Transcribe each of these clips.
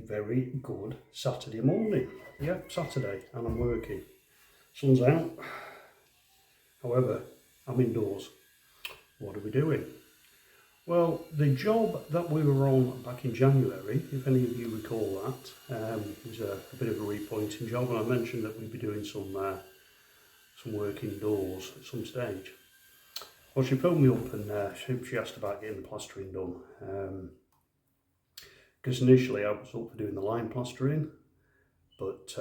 very good Saturday morning. Yep, Saturday, and I'm working. Sun's out. However, I'm indoors. What are we doing? Well, the job that we were on back in January, if any of you recall that, was a bit of a repointing job, and I mentioned that we'd be doing some work indoors at some stage. Well, she phoned me up and she asked about getting the plastering done. Because initially I was up for doing the line plastering, but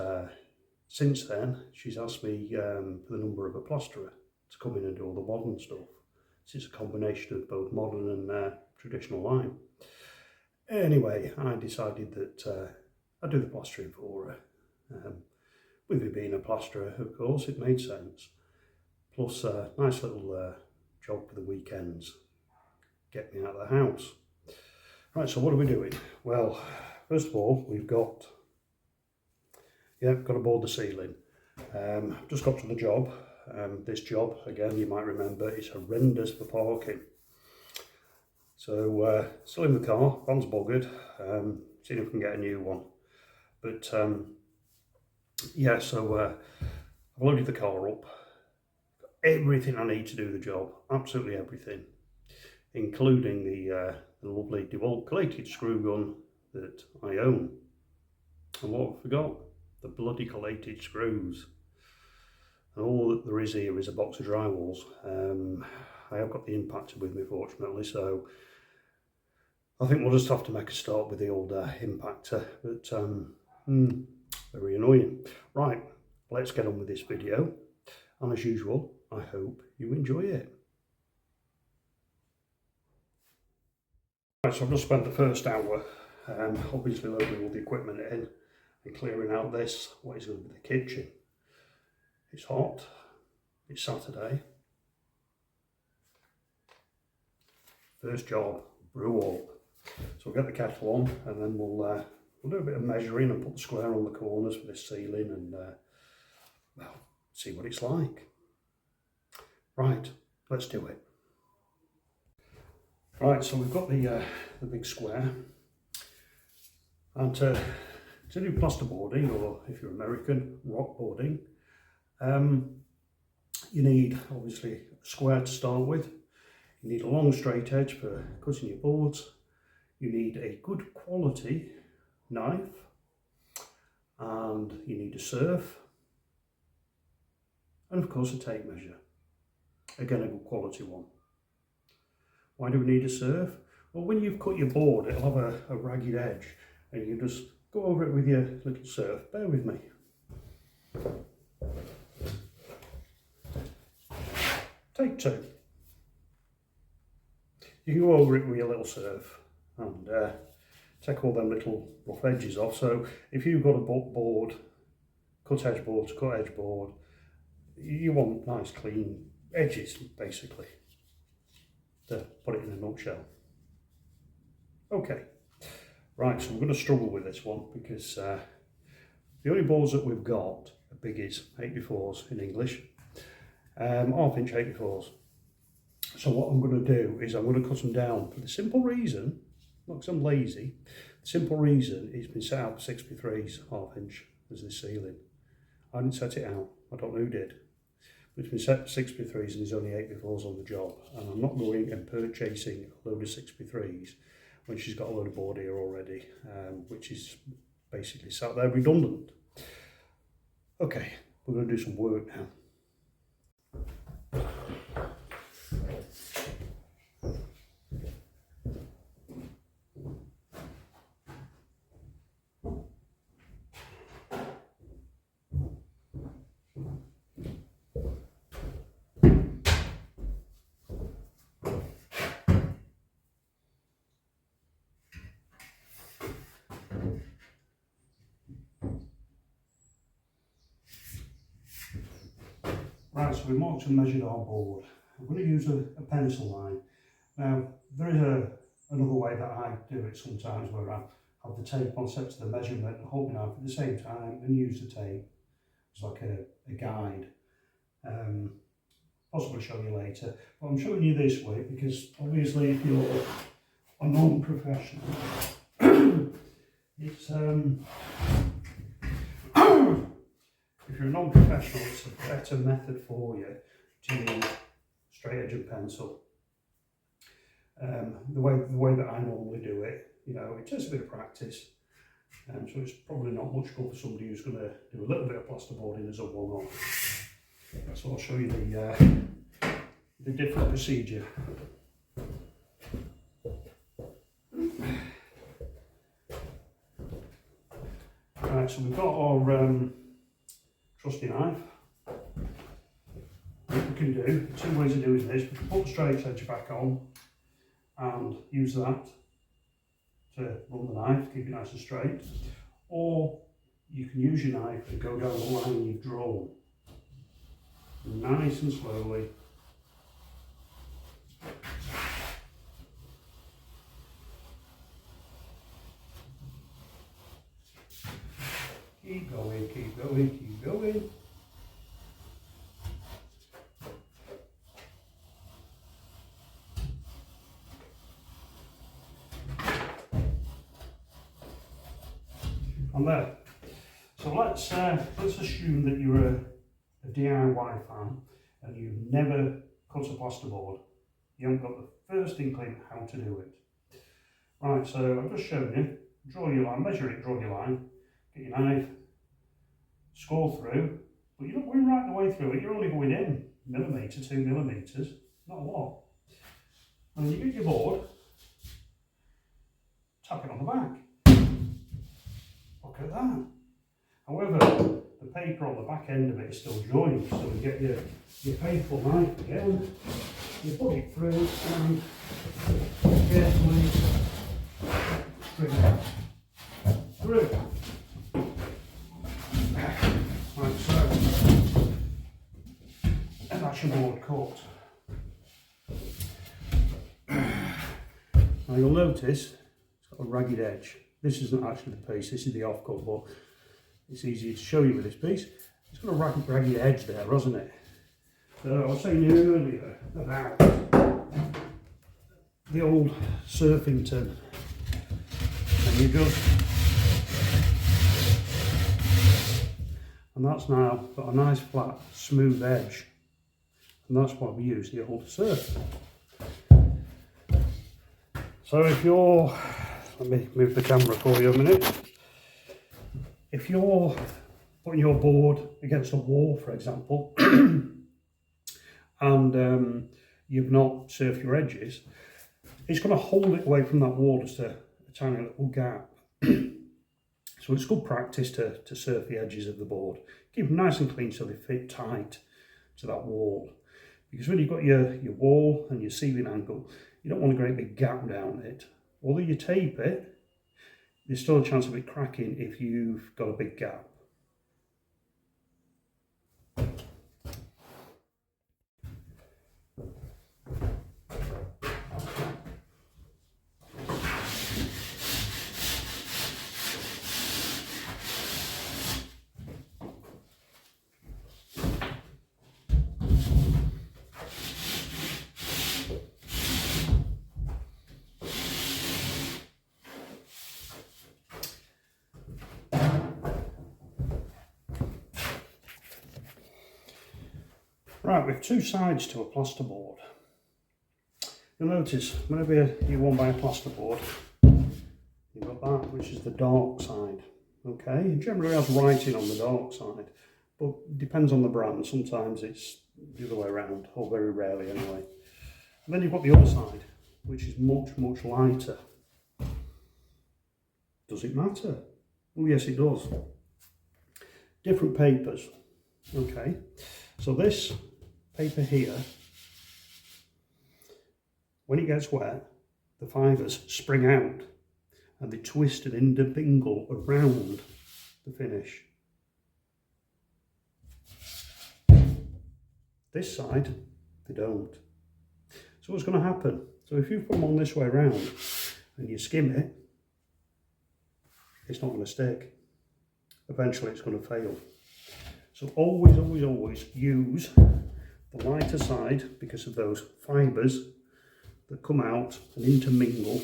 since then she's asked me for the number of a plasterer to come in and do all the modern stuff. So it's a combination of both modern and traditional line. Anyway, I decided that I'd do the plastering for her. With me being a plasterer, of course, it made sense. Plus a nice little job for the weekends, get me out of the house. Right, so what are we doing? Well, first of all, we've got to board the ceiling. Just got to the job. This job, again, you might remember, is horrendous for parking. So, still in the car, van's buggered, seeing if we can get a new one. But, I've loaded the car up. Everything I need to do the job, absolutely everything, including the lovely DeWalt collated screw gun that I own. And what I forgot, the bloody collated screws. And all that there is here is a box of drywalls. I have got the impactor with me, fortunately, so I think we'll just have to make a start with the old impactor, but very annoying. Right, let's get on with this video, and as usual, I hope you enjoy it. Right, so I've just spent the first hour obviously loading all the equipment in and clearing out this, what is going to be the kitchen. It's hot, it's Saturday. First job, brew up. So we'll get the kettle on and then we'll do a bit of measuring and put the square on the corners for this ceiling and well, see what it's like. Right, let's do it. Right, so we've got the big square, and to do plasterboarding, or if you're American, rock boarding, you need obviously a square to start with. You need a long straight edge for cutting your boards. You need a good quality knife, and you need a serve, and of course a tape measure. Again, a good quality one. Why do we need a serve? Well, when you've cut your board, it'll have a ragged edge, and you just go over it with your little serve. Bear with me. Take two. You can go over it with your little serve and take all them little rough edges off. So if you've got a board, cut edge board to cut edge board, you want nice clean edges, basically, to put it in a nutshell. Okay, right, so we're going to struggle with this one because the only boards that we've got are biggies, 8x4s in English, half-inch 8x4s. So what I'm going to do is I'm going to cut them down for the simple reason, not because I'm lazy, the simple reason it's been set out for 6x3s, half-inch as the ceiling. I didn't set it out, I don't know who did. It's been set for 6x3s and there's only 8x4s on the job, and I'm not going and purchasing a load of 6x3s when she's got a load of board here already, which is basically sat there redundant. Okay, we're going to do some work now. Right, so we marked and measured our board. I'm going to use a pencil line. Now, there is another way that I do it sometimes where I have the tape on set to the measurement and hold my knife at the same time and use the tape as like a guide. Possibly show you later, but I'm showing you this way because obviously if you're a non-professional, It's if you're a non-professional, it's a better method for you to use straight edge and pencil. The way that I normally do it, you know, it takes a bit of practice, so it's probably not much good for somebody who's going to do a little bit of plasterboarding as a one-off. So I'll show you the different procedure. Right, so we've got our trusty knife. What we can do, two ways of doing this: we can put the straight edge back on and use that to run the knife, keep it nice and straight, or you can use your knife and go down the line you've drawn, nice and slowly. Keep going, keep going, keep going. And there. So let's assume that you're a DIY fan and you've never cut a plasterboard. You haven't got the first inkling how to do it. Right, so I've just shown you. Draw your line, measure it, draw your line, get your knife, score through, but you're not going right the way through it, you're only going in millimetre, 2 millimetres, not a lot. And then you get your board, tap it on the back. Look at that. However, the paper on the back end of it is still joined, so you get your faithful knife again, you put it through and carefully string it through. Like so. And that's your board cut. Now you'll notice it's got a ragged edge. This isn't actually the piece, this is the offcut, but it's easier to show you with this piece. It's got a ragged edge there, hasn't it? So I was saying earlier about the old Surfington, and you just, and that's now got a nice flat smooth edge, and that's why we use the old Surf. So if you're, let me move the camera for you a minute. If you're putting your board against a wall, for example, and you've not surfed your edges, it's going to hold it away from that wall, just a tiny little gap. So it's good practice to surf the edges of the board. Keep them nice and clean so they fit tight to that wall. Because when you've got your wall and your ceiling angle, you don't want a great big gap down it. Although you tape it, there's still a chance of it cracking if you've got a big gap. Right, we have two sides to a plasterboard. You'll notice whenever you want to buy a plasterboard, you've got that, which is the dark side. Okay, it generally has writing on the dark side, but it depends on the brand. Sometimes it's the other way around, or very rarely anyway. And then you've got the other side, which is much, much lighter. Does it matter? Oh yes, it does. Different papers. Okay, so this paper here, when it gets wet, the fibres spring out and they twist and intermingle around the finish. This side, they don't. So what's going to happen? So if you put them on this way around and you skim it, it's not going to stick. Eventually it's going to fail. So always, always, always use the lighter side because of those fibres that come out and intermingle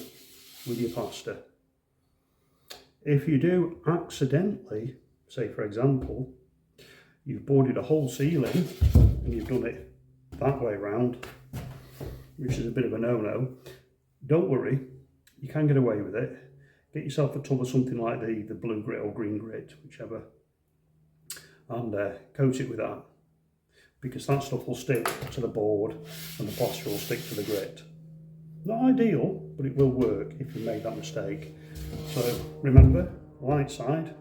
with your plaster. If you do accidentally, say for example, you've boarded a whole ceiling and you've done it that way round, which is a bit of a no-no, don't worry, you can get away with it. Get yourself a tub of something like the blue grit or green grit, whichever, and coat it with that, because that stuff will stick to the board and the plaster will stick to the grit. Not ideal, but it will work if you made that mistake. So remember, light side,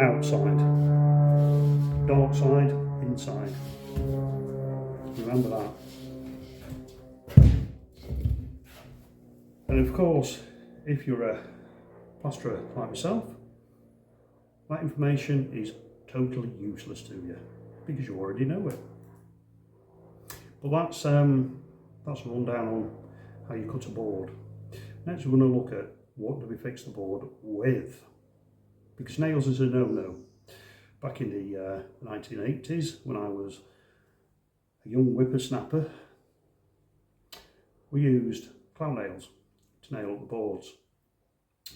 outside, dark side, inside. Remember that. And of course, if you're a plasterer like myself, that information is totally useless to you because you already know it. But that's a rundown on how you cut a board. Next we're going to look at what do we fix the board with, because nails is a no-no. Back in the 1980s, when I was a young whippersnapper, we used clown nails to nail up the boards.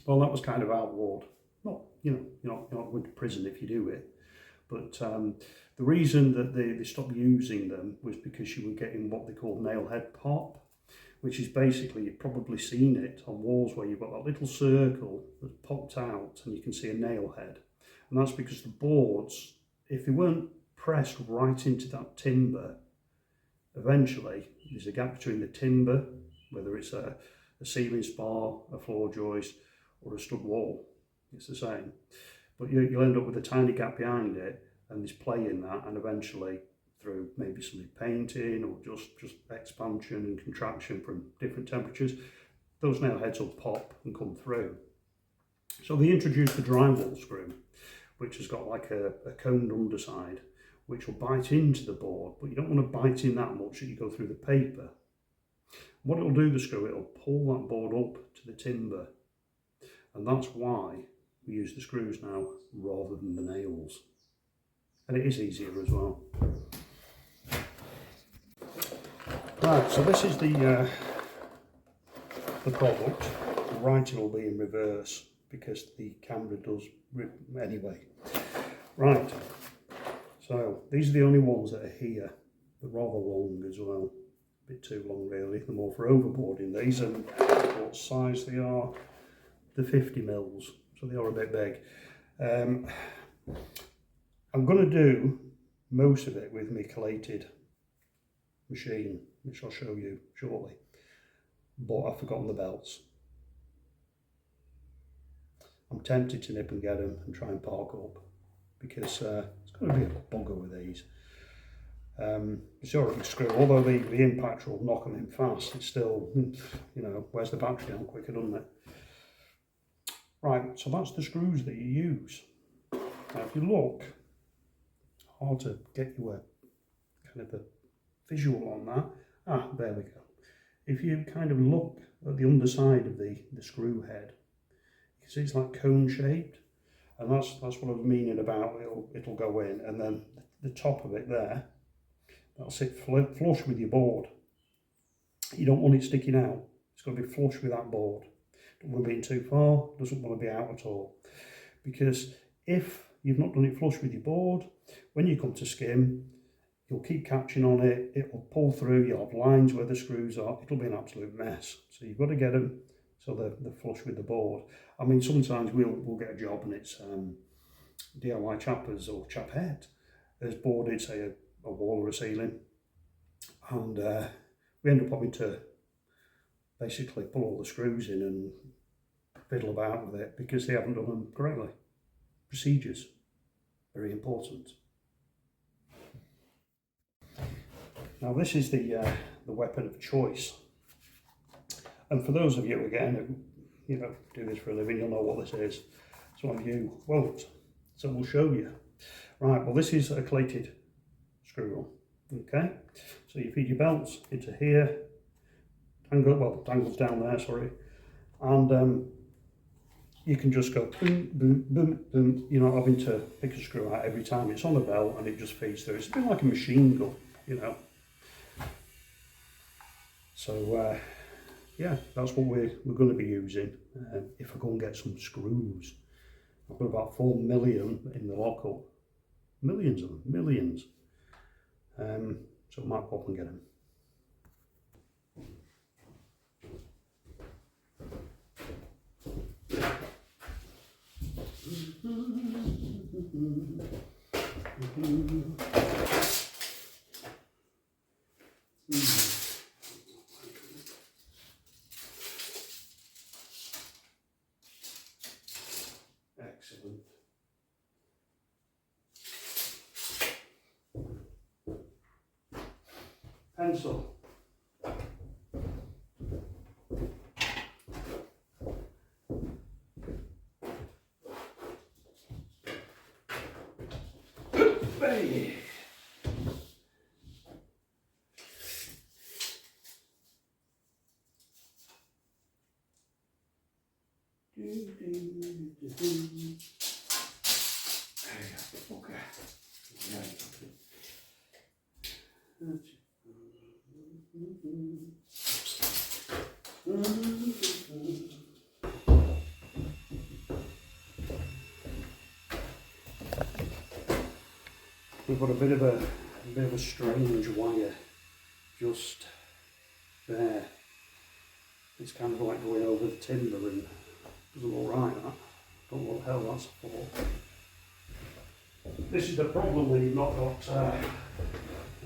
Well, that was kind of outlawed. Not, you know, you're not going to prison if you do it. But the reason that they stopped using them was because you were getting what they call nail head pop, which is basically, you've probably seen it on walls where you've got that little circle that popped out and you can see a nail head. And that's because the boards, if they weren't pressed right into that timber, eventually there's a gap between the timber, whether it's a ceiling spar, a floor joist, or a stud wall, it's the same. But you'll end up with a tiny gap behind it, and there's play in that, and eventually through maybe some painting or just expansion and contraction from different temperatures, those nail heads will pop and come through. So they introduced the drywall screw, which has got like a coned underside, which will bite into the board, but you don't want to bite in that much that you go through the paper. What it'll do, the screw, it'll pull that board up to the timber, and that's why we use the screws now rather than the nails. And it is easier as well. Right, so this is the product. The writing will be in reverse because the camera does anyway. Right, so these are the only ones that are here. They're rather long as well, a bit too long really. They're more for overboarding these, and what size they are, the 50 mils, so they are a bit big. I'm going to do most of it with my collated machine, which I'll show you shortly, but I've forgotten the belts. I'm tempted to nip and get them and try and park up, because it's going to be a bugger with these. It's already screw, although the impactor will knock them in fast, it's still, you know, wears the battery down quicker, doesn't it? Right, so that's the screws that you use. Now if you look, hard to get you a kind of a visual on that. There we go. If you kind of look at the underside of the screw head, you can see it's like cone shaped, and that's what I was meaning about it'll go in, and then the top of it there, that'll sit flush with your board. You don't want it sticking out. It's got to be flush with that board. Don't want to be in too far, doesn't want to be out at all. Because if you've not done it flush with your board, when you come to skim, you'll keep catching on it, it will pull through, you'll have lines where the screws are, it'll be an absolute mess. So you've got to get them so they're flush with the board. I mean, sometimes we'll get a job and it's DIY chappers or chap head has boarded, say, a wall or a ceiling, and we end up having to basically pull all the screws in and fiddle about with it because they haven't done them correctly. Procedures, very important. Now this is the weapon of choice, and for those of you again who do this for a living, you'll know what this is. Some of you won't, so we'll show you. Right, well this is a collated screw on. Okay, so you feed your belts into here, dangles down there, sorry, and you can just go boom, boom, boom, boom. You're not having to pick a screw out every time. It's on a belt and it just feeds through. It's a bit like a machine gun, you know. So yeah, that's what we're going to be using if I go and get some screws. I've got about 4 million in the lockup. Millions of them, millions. So I might pop and get them. Excellent. Pencil. Hey. Okay. We've got a bit of a strange wire just there. It's kind of like going over the timber and doesn't look right, that. Don't know what the hell that's for. This is the problem when you've not got an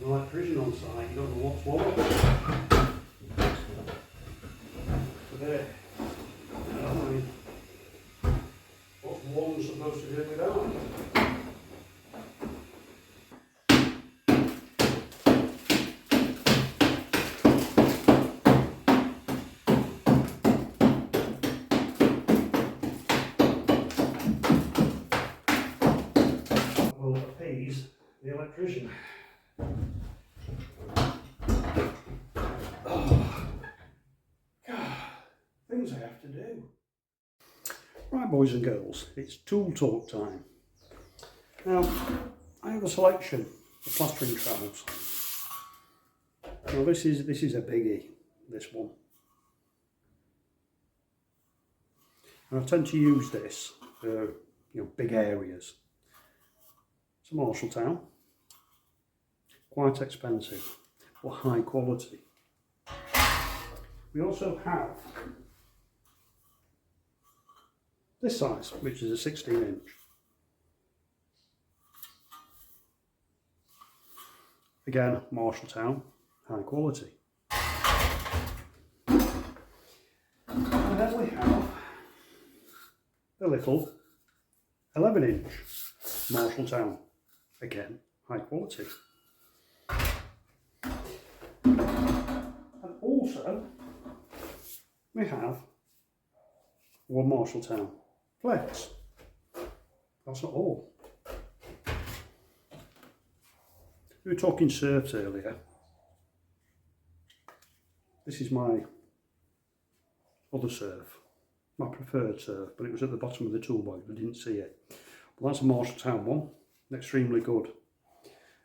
electrician on site, you don't know what's what. So there. I mean, what's one supposed to do without? Will appease the electrician. Oh, God, things I have to do. Right, boys and girls, it's tool talk time. Now, I have a selection of plastering trowels. Now, this is a biggie. This one. And I tend to use this for big areas. It's a Marshalltown, quite expensive, but high quality. We also have this size, which is a 16-inch. Again, Marshalltown, high quality. And then we have the little 11-inch Marshalltown. Again, high quality. And also, we have one Marshalltown flex. That's not all. We were talking serfs earlier. This is my other serf, my preferred serf, but it was at the bottom of the toolbox, we didn't see it. But that's a Marshalltown one. Extremely good.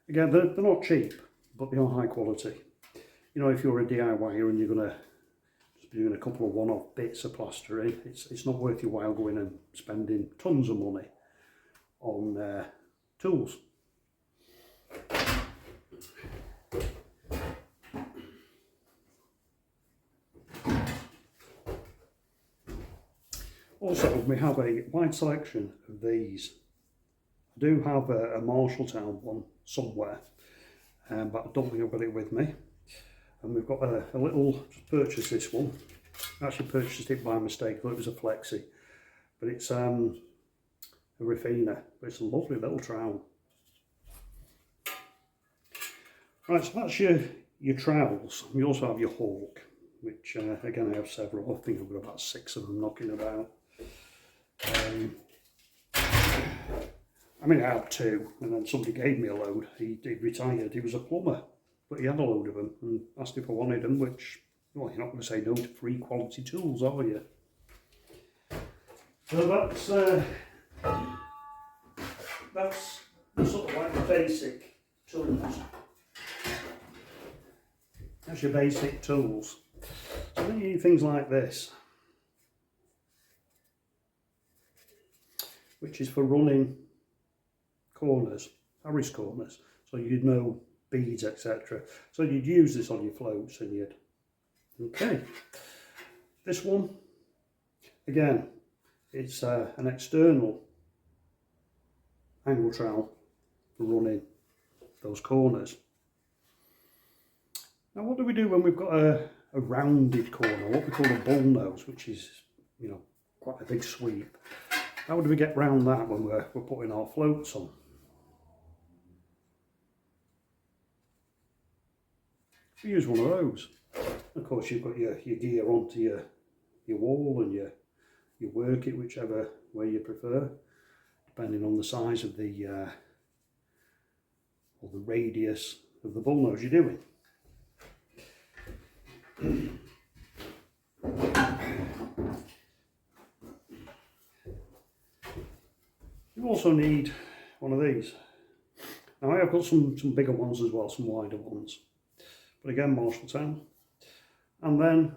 Again, they're not cheap, but they are high quality. You know, if you're a DIYer and you're going to just be doing a couple of one-off bits of plastering, it's not worth your while going and spending tons of money on tools. Also, we have a wide selection of these. I do have a Marshalltown one somewhere, but I don't think I've got it with me. And we've got a little, just purchased this one. I actually purchased it by mistake, thought it was a flexi. But it's a Rafina, but it's a lovely little trowel. Right, so that's your trowels. You also have your hawk, which again I have several. I think I've got about 6 of them knocking about. I mean, I had 2, and then somebody gave me a load. He retired, he was a plumber, but he had a load of them and asked if I wanted them, which, well, you're not going to say no to free quality tools, are you? So that's sort of like the basic tools. That's your basic tools. So then you need things like this, which is for running corners, Harris corners, so you'd know beads, etc. So you'd use this on your floats and you'd... Okay, this one, again, it's an external angle trowel for running those corners. Now what do we do when we've got a rounded corner, what we call a bull nose, which is, you know, quite a big sweep? How do we get round that when we're putting our floats on? We use one of those. Of course you've got your gear onto your wall and you work it whichever way you prefer, depending on the size of the or the radius of the bull nose you're doing. You also need one of these. Now I have got some bigger ones as well, some wider ones. But again, Marshalltown. And then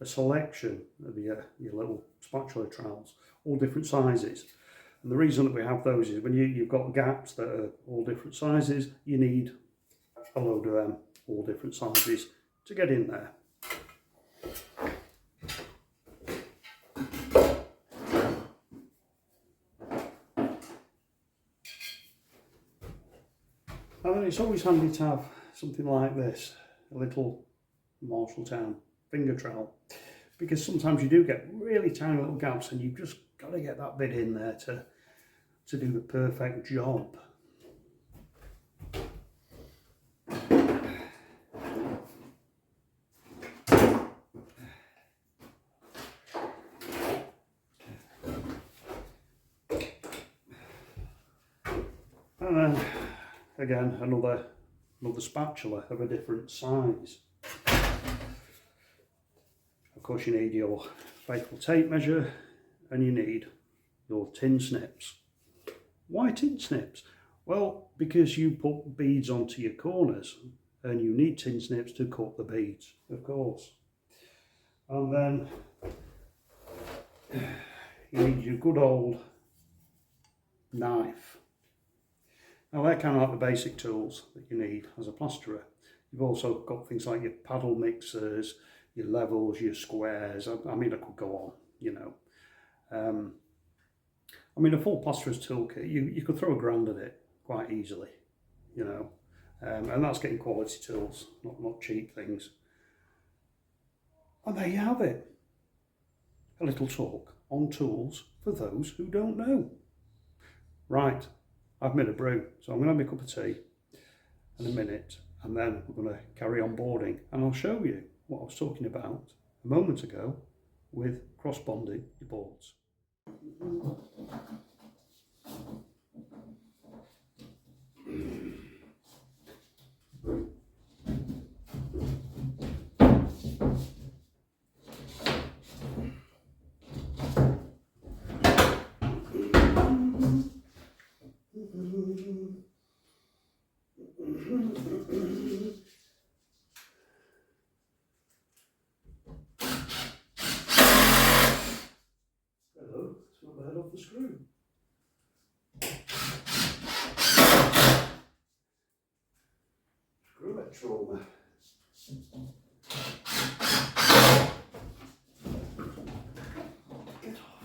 a selection of your little spatula trowels, all different sizes. And the reason that we have those is when you've got gaps that are all different sizes, you need a load of them, all different sizes, to get in there. And then it's always handy to have something like this, a little Marshalltown finger trowel, because sometimes you do get really tiny little gaps and you've just got to get that bit in there to do the perfect job. And then again another spatula of a different size. Of course you need your faithful tape measure and you need your tin snips. Why tin snips? Well, because you put beads onto your corners and you need tin snips to cut the beads, of course. And then you need your good old knife. Now they're kind of like the basic tools that you need as a plasterer. You've also got things like your paddle mixers, your levels, your squares. I mean, I could go on, you know. I mean, a full plasterer's toolkit, you could throw £1,000 at it quite easily, you know. And that's getting quality tools, not cheap things. And there you have it. A little talk on tools for those who don't know. Right, I've made a brew, so I'm going to have my cup of tea in a minute, and then we're going to carry on boarding, and I'll show you what I was talking about a moment ago with cross-bonding your boards. Hello, it's not the head off the screw. Screw it, trauma. Get off.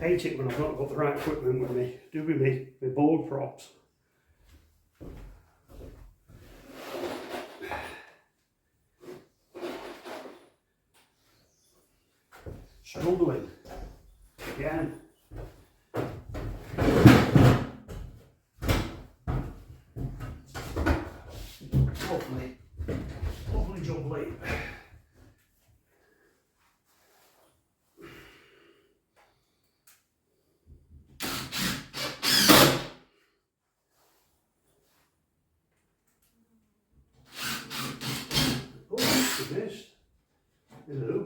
Hate it when I've not got the right equipment with me. Do with me, my board props. Struggling again. Lovely jubbly. Hello.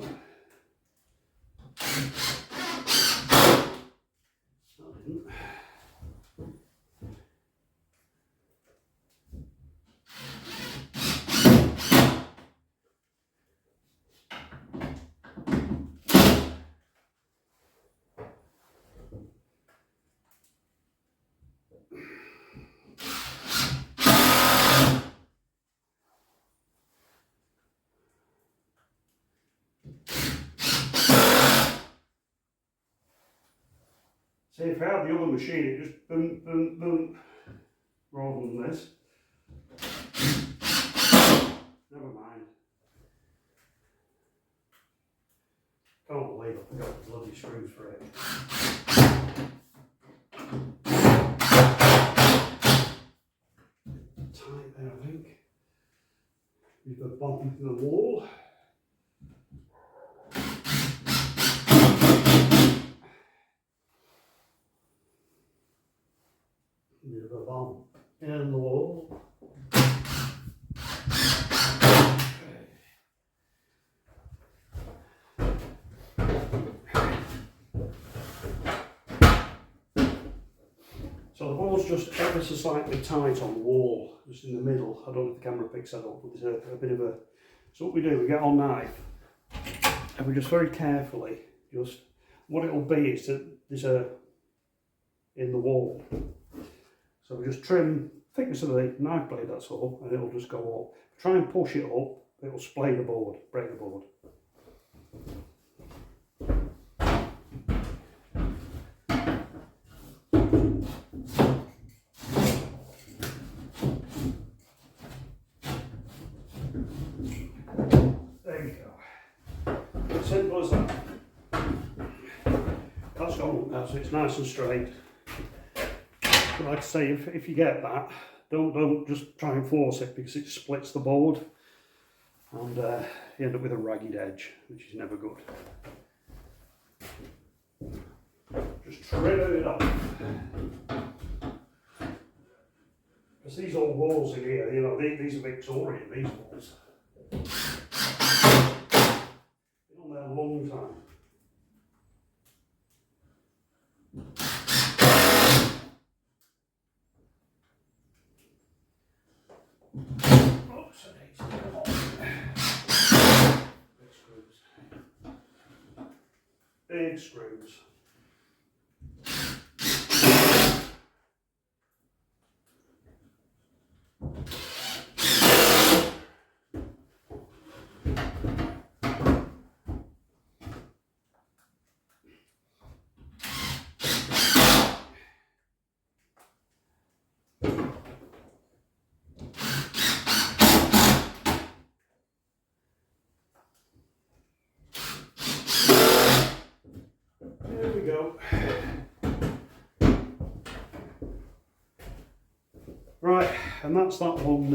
That didn't. See, if I had the other machine, it just boom, boom, boom, rather than this. Never mind. Can't believe I forgot the bloody screws for it. Tight there, I think. You've got a bump into the wall. Bit of a bump in the wall. So the board's just ever so slightly tight on the wall, just in the middle. I don't know if the camera picks that up, but there's a bit of a... So what we do, we get our knife, and we just very carefully, just... What it'll be is that there's a... in the wall. So we just trim thickness of the knife blade, that's all, and it'll just go up. Try and push it up, it'll splay the board, break the board. There you go. Simple as that. That's gone up now, so it's nice and straight. But like I say, if you get that, don't just try and force it, because it splits the board and you end up with a ragged edge, which is never good. Just trim it off. Because these old walls in here, you know, these are Victorian, these walls. Been on there a long time. Oops, I need to come on. Big screws. Big screws. There we go. Right, and that's that one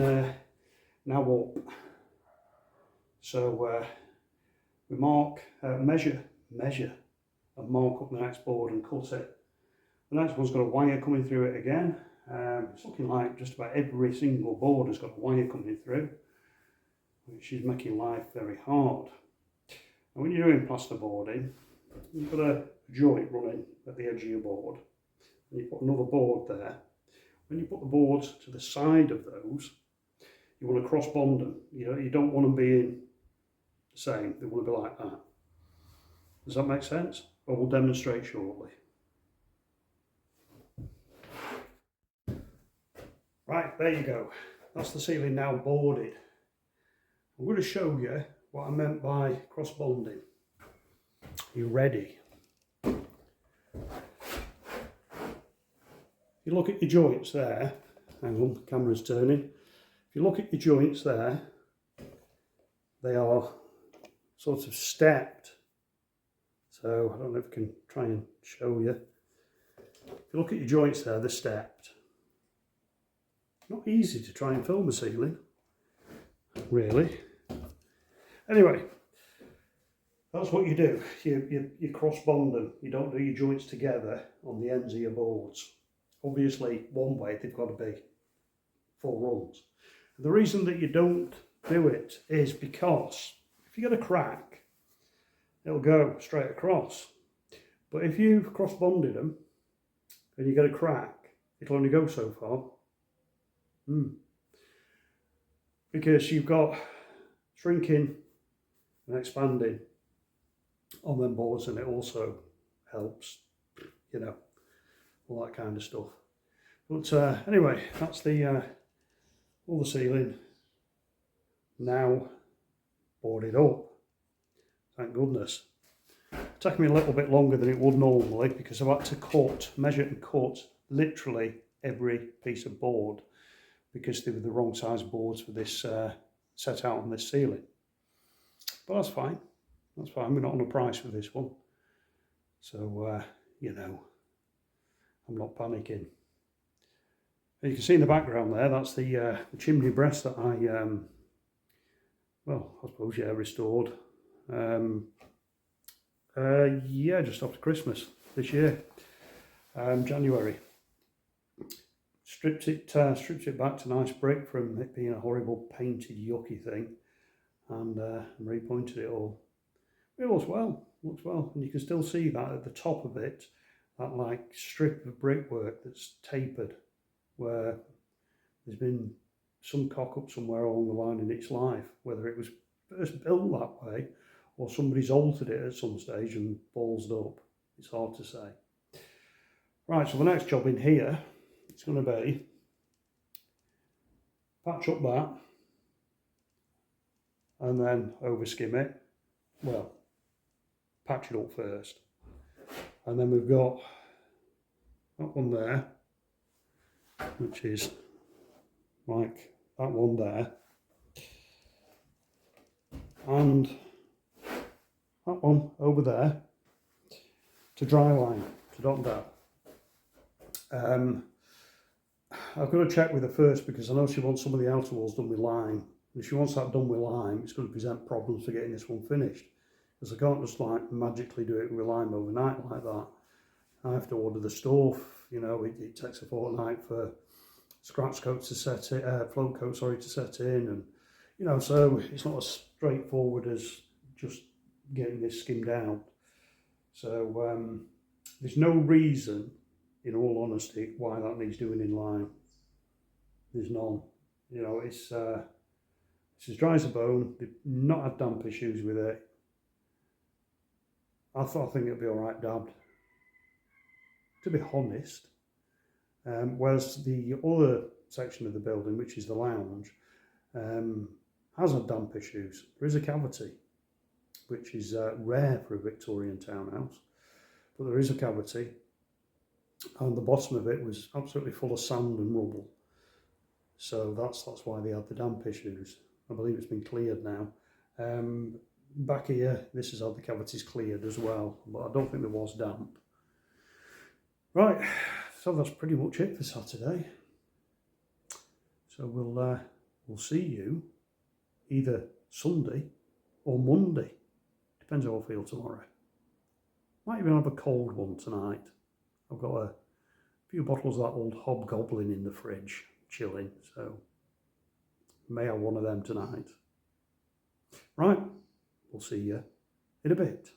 now up. So we measure, and mark up the next board and cut it. The next one's got a wire coming through it again. It's looking like just about every single board has got a wire coming through, which is making life very hard. And when you're doing plasterboarding, you've got a joint running at the edge of your board, and you put another board there. When you put the boards to the side of those, you want to cross bond them. You don't want them being the same, they want to be like that. Does that make sense? I will demonstrate shortly. Right, there you go. That's the ceiling now boarded. I'm going to show you what I meant by cross bonding. You ready? If you look at your joints there, hang on, the camera's turning. If you look at your joints there, they are sort of stepped. So I don't know if I can try and show you. If you look at your joints there, they're stepped. Not easy to try and film a ceiling, really. Anyway, that's what you do. You cross bond them. You don't do your joints together on the ends of your boards. Obviously, one way they've got to be 4 runs. The reason that you don't do it is because if you get a crack, it'll go straight across. But if you've cross bonded them and you get a crack, it'll only go so far. Because you've got shrinking and expanding on them boards, and it also helps, you know, all that kind of stuff. But anyway, that's the all the ceiling now boarded up. Thank goodness. It's taken me a little bit longer than it would normally because I've had to measure and cut literally every piece of board because they were the wrong size boards for this set out on this ceiling. But that's fine. That's fine. We're not on a price for this one. So, you know, I'm not panicking. And you can see in the background there, that's the chimney breast that I, well, I suppose, yeah, restored. Yeah, just after Christmas this year, January. Stripped it back to nice brick from it being a horrible painted yucky thing, and repointed it all. It looks well, and you can still see that at the top of it, that like strip of brickwork that's tapered, where there's been some cock up somewhere along the line in its life, whether it was first built that way or somebody's altered it at some stage and ballsed up. It's hard to say. Right, so the next job in here, it's going to be patch up that and then over skim it. Well, patch it up first. And then we've got that one there, which is like that one there. And that one over there to dry line, to dot and dab. I've got to check with her first because I know she wants some of the outer walls done with lime. If she wants that done with lime, it's going to present problems for getting this one finished. Because I can't just like magically do it with lime overnight like that. I have to order the stuff, you know, it takes a fortnight for scratch coats to set it, float coat, sorry, to set in. And, you know, so it's not as straightforward as just getting this skimmed out. So there's no reason, in all honesty, why that needs doing in lime. There's none. You know, it's as dry as a bone. They've not had damp issues with it. I think it'll be all right dabbed, to be honest. Whereas the other section of the building, which is the lounge, has had damp issues. There is a cavity, which is rare for a Victorian townhouse, but there is a cavity, and the bottom of it was absolutely full of sand and rubble. So that's why they had the damp issues. I believe it's been cleared now. Back here, this is how the cavity's cleared as well, but I don't think there was damp. Right, so that's pretty much it for Saturday. So we'll see you either Sunday or Monday. Depends how I feel tomorrow. Might even have a cold one tonight. I've got a few bottles of that old Hobgoblin in the fridge, chilling, so may have one of them tonight. Right, we'll see you in a bit.